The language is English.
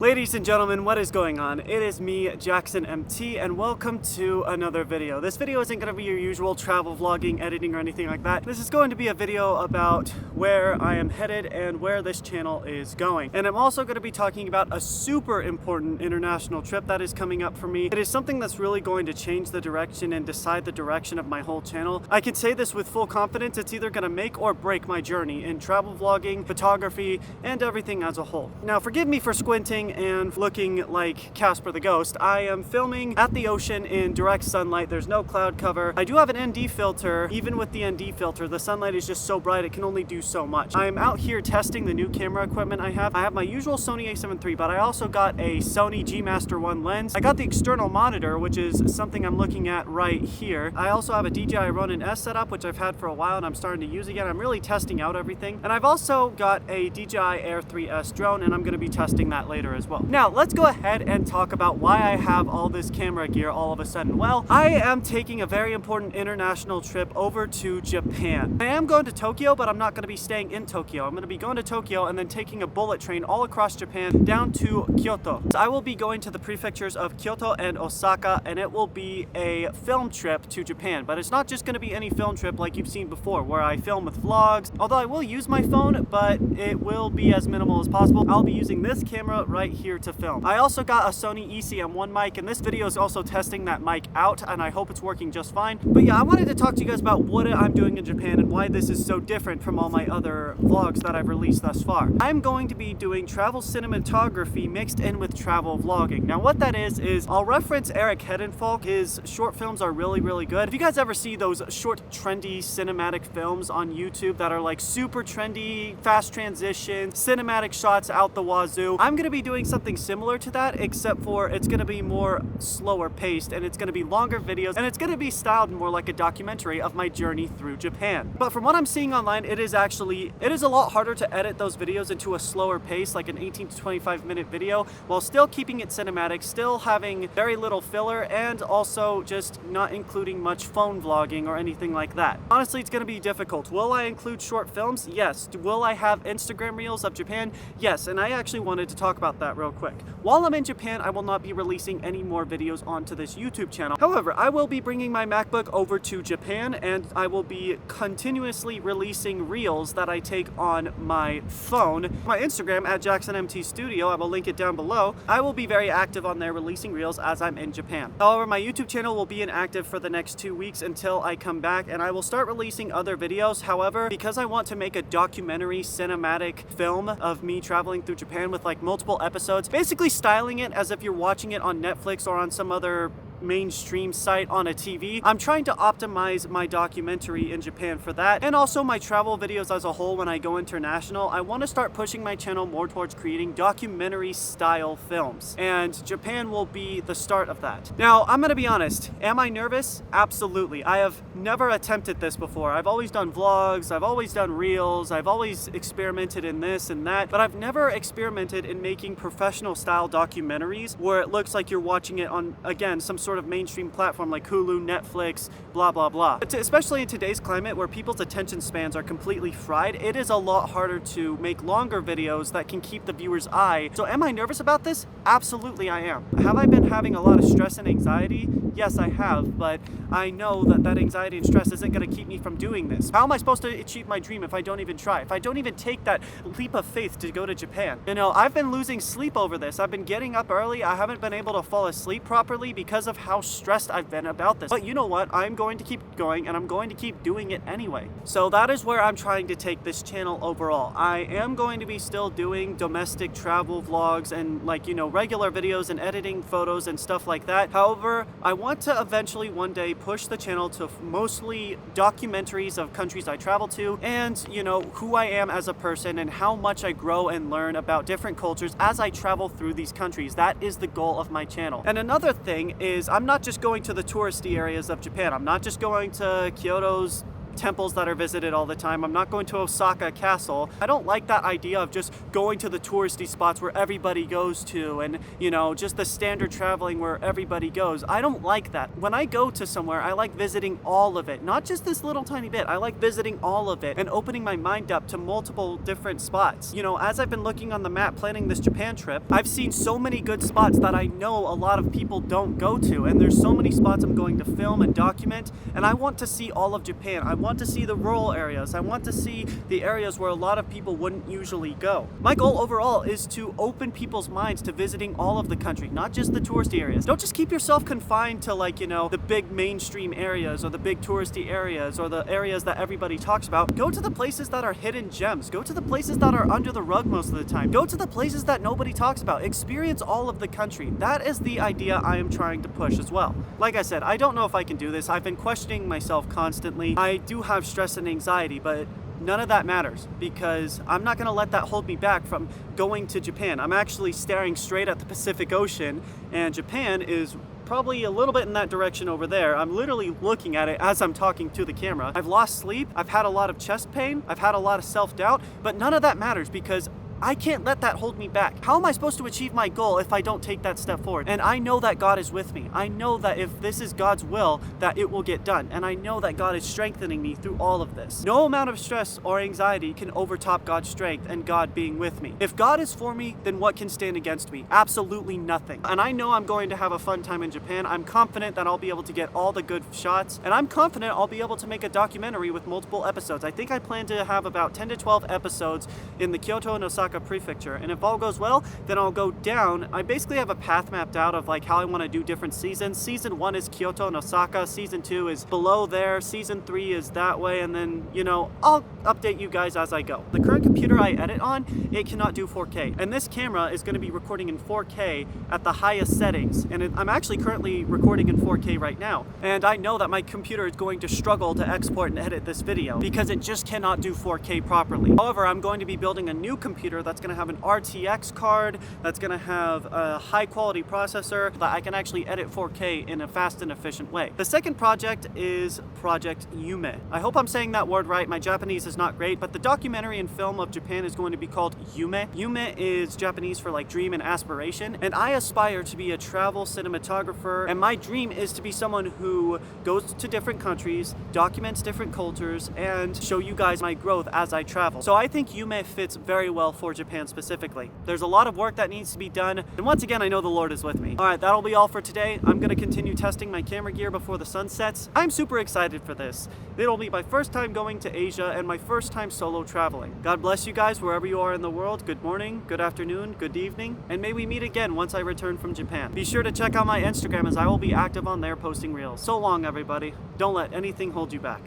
Ladies and gentlemen, what is going on? It is me, Jackson MT, and welcome to another video. This video isn't going to be your usual travel vlogging, editing, or anything like that. This is going to be a video about where I am headed and where this channel is going. And I'm also going to be talking about a super important international trip that is coming up for me. It is something that's really going to change the direction and decide the direction of my whole channel. I can say this with full confidence. It's either going to make or break my journey in travel vlogging, photography, and everything as a whole. Now, forgive me for squinting and looking like Casper the Ghost. I am filming at the ocean in direct sunlight. There's no cloud cover. I do have an ND filter. Even with the ND filter, the sunlight is just so bright it can only do so much. I'm out here testing the new camera equipment I have. I have my usual Sony a7 III, but I also got a Sony G Master 1 lens. I got the external monitor, which is something I'm looking at right here. I also have a DJI Ronin S setup, which I've had for a while and I'm starting to use again. I'm really testing out everything. And I've also got a DJI Air 3S drone, and I'm going to be testing that later as well. Now, let's go ahead and talk about why I have all this camera gear all of a sudden. Well, I am taking a very important international trip over to Japan. I am going to Tokyo, but I'm not going to be staying in Tokyo. I'm going to be going to Tokyo and then taking a bullet train all across Japan down to Kyoto. So I will be going to the prefectures of Kyoto and Osaka, and it will be a film trip to Japan. But it's not just going to be any film trip like you've seen before, where I film with vlogs. Although I will use my phone, but it will be as minimal as possible. I'll be using this camera right here to film. I also got a Sony ECM1 mic, and this video is also testing that mic out, and I hope it's working just fine. But yeah, I wanted to talk to you guys about what I'm doing in Japan and why this is so different from all my other vlogs that I've released thus far. I'm going to be doing travel cinematography mixed in with travel vlogging. Now what that is I'll reference Eric Hedenfolk. His short films are really, really good. If you guys ever see those short, trendy cinematic films on YouTube that are like super trendy, fast transition, cinematic shots out the wazoo, I'm going to be doing something similar to that, except for it's going to be more slower paced, and it's going to be longer videos, and it's going to be styled more like a documentary of my journey through Japan. But from what I'm seeing online, it is a lot harder to edit those videos into a slower pace, like an 18 to 25 minute video, while still keeping it cinematic, still having very little filler, and also just not including much phone vlogging or anything like that. Honestly, it's going to be difficult. Will I include short films? Yes. Will I have Instagram reels of Japan? Yes, and I actually wanted to talk about that real quick. While I'm in Japan, I will not be releasing any more videos onto this YouTube channel. However, I will be bringing my MacBook over to Japan, and I will be continuously releasing reels that I take on my phone. My Instagram at JacksonMTStudio, I will link it down below. I will be very active on there releasing reels as I'm in Japan. However, my YouTube channel will be inactive for the next 2 weeks until I come back, and I will start releasing other videos. However, because I want to make a documentary cinematic film of me traveling through Japan with like multiple episodes, basically styling it as if you're watching it on Netflix or on some other mainstream site on a TV. I'm trying to optimize my documentary in Japan for that, and also my travel videos as a whole. When I go international, I want to start pushing my channel more towards creating documentary style films, and Japan will be the start of that. Now, I'm gonna be honest, am I nervous? Absolutely. I have never attempted this before. I've always done vlogs, I've always done reels, I've always experimented in this and that, but I've never experimented in making professional style documentaries where it looks like you're watching it on, again, some sort of mainstream platform like Hulu, Netflix, blah, blah, blah. But especially in today's climate where people's attention spans are completely fried, it is a lot harder to make longer videos that can keep the viewer's eye. So am I nervous about this? Absolutely I am. Have I been having a lot of stress and anxiety? Yes, I have, but I know that that anxiety and stress isn't going to keep me from doing this. How am I supposed to achieve my dream if I don't even try? If I don't even take that leap of faith to go to Japan? You know, I've been losing sleep over this. I've been getting up early. I haven't been able to fall asleep properly because of how stressed I've been about this. But you know what? I'm going to keep going, and I'm going to keep doing it anyway. So that is where I'm trying to take this channel overall. I am going to be still doing domestic travel vlogs and, like, you know, regular videos and editing photos and stuff like that. However, I want to eventually one day push the channel to mostly documentaries of countries I travel to, and, you know, who I am as a person and how much I grow and learn about different cultures as I travel through these countries. That is the goal of my channel. And another thing is, I'm not just going to the touristy areas of Japan. I'm not just going to Kyoto's temples that are visited all the time. I'm not going to Osaka Castle. I don't like that idea of just going to the touristy spots where everybody goes to and, you know, just the standard traveling where everybody goes. I don't like that. When I go to somewhere, I like visiting all of it, not just this little tiny bit. I like visiting all of it and opening my mind up to multiple different spots. You know, as I've been looking on the map planning this Japan trip, I've seen so many good spots that I know a lot of people don't go to, and there's so many spots I'm going to film and document, and I want to see all of Japan. I want to see the rural areas. I want to see the areas where a lot of people wouldn't usually go. My goal overall is to open people's minds to visiting all of the country, not just the touristy areas. Don't just keep yourself confined to, like, you know, the big mainstream areas or the big touristy areas or the areas that everybody talks about. Go to the places that are hidden gems. Go to the places that are under the rug most of the time. Go to the places that nobody talks about. Experience all of the country. That is the idea I am trying to push as well. Like I said, I don't know if I can do this. I've been questioning myself constantly. I do have stress and anxiety, but none of that matters because I'm not going to let that hold me back from going to Japan. I'm actually staring straight at the Pacific Ocean, and Japan is probably a little bit in that direction over there. I'm literally looking at it as I'm talking to the camera. I've lost sleep, I've had a lot of chest pain, I've had a lot of self-doubt, but none of that matters because I can't let that hold me back. How am I supposed to achieve my goal if I don't take that step forward? And I know that God is with me. I know that if this is God's will, that it will get done. And I know that God is strengthening me through all of this. No amount of stress or anxiety can overtop God's strength and God being with me. If God is for me, then what can stand against me? Absolutely nothing. And I know I'm going to have a fun time in Japan. I'm confident that I'll be able to get all the good shots. And I'm confident I'll be able to make a documentary with multiple episodes. I think I plan to have about 10 to 12 episodes in the Kyoto and Osaka Prefecture, and if all goes well, then I'll go down. I basically have a path mapped out of like how I want to do different seasons. Season 1 is Kyoto and Osaka, season 2 is below there, season 3 is that way, and then, you know, I'll update you guys as I go. The current computer I edit on, it cannot do 4K, and this camera is going to be recording in 4K at the highest settings, and I'm actually currently recording in 4K right now, and I know that my computer is going to struggle to export and edit this video because it just cannot do 4K properly. However, I'm going to be building a new computer that's going to have an RTX card, that's going to have a high quality processor that I can actually edit 4K in a fast and efficient way. The second project is Project Yume. I hope I'm saying that word right. My Japanese is not great, but the documentary and film of Japan is going to be called Yume. Yume is Japanese for like dream and aspiration, and I aspire to be a travel cinematographer, and my dream is to be someone who goes to different countries, documents different cultures, and show you guys my growth as I travel. So I think Yume fits very well for Japan specifically. There's a lot of work that needs to be done, and once again, I know the Lord is with me. Alright, that'll be all for today. I'm going to continue testing my camera gear before the sun sets. I'm super excited for this. It'll be my first time going to Asia and my first time solo traveling. God bless you guys wherever you are in the world. Good morning, good afternoon, good evening, and may we meet again once I return from Japan. Be sure to check out my Instagram as I will be active on there posting reels. So long, everybody. Don't let anything hold you back.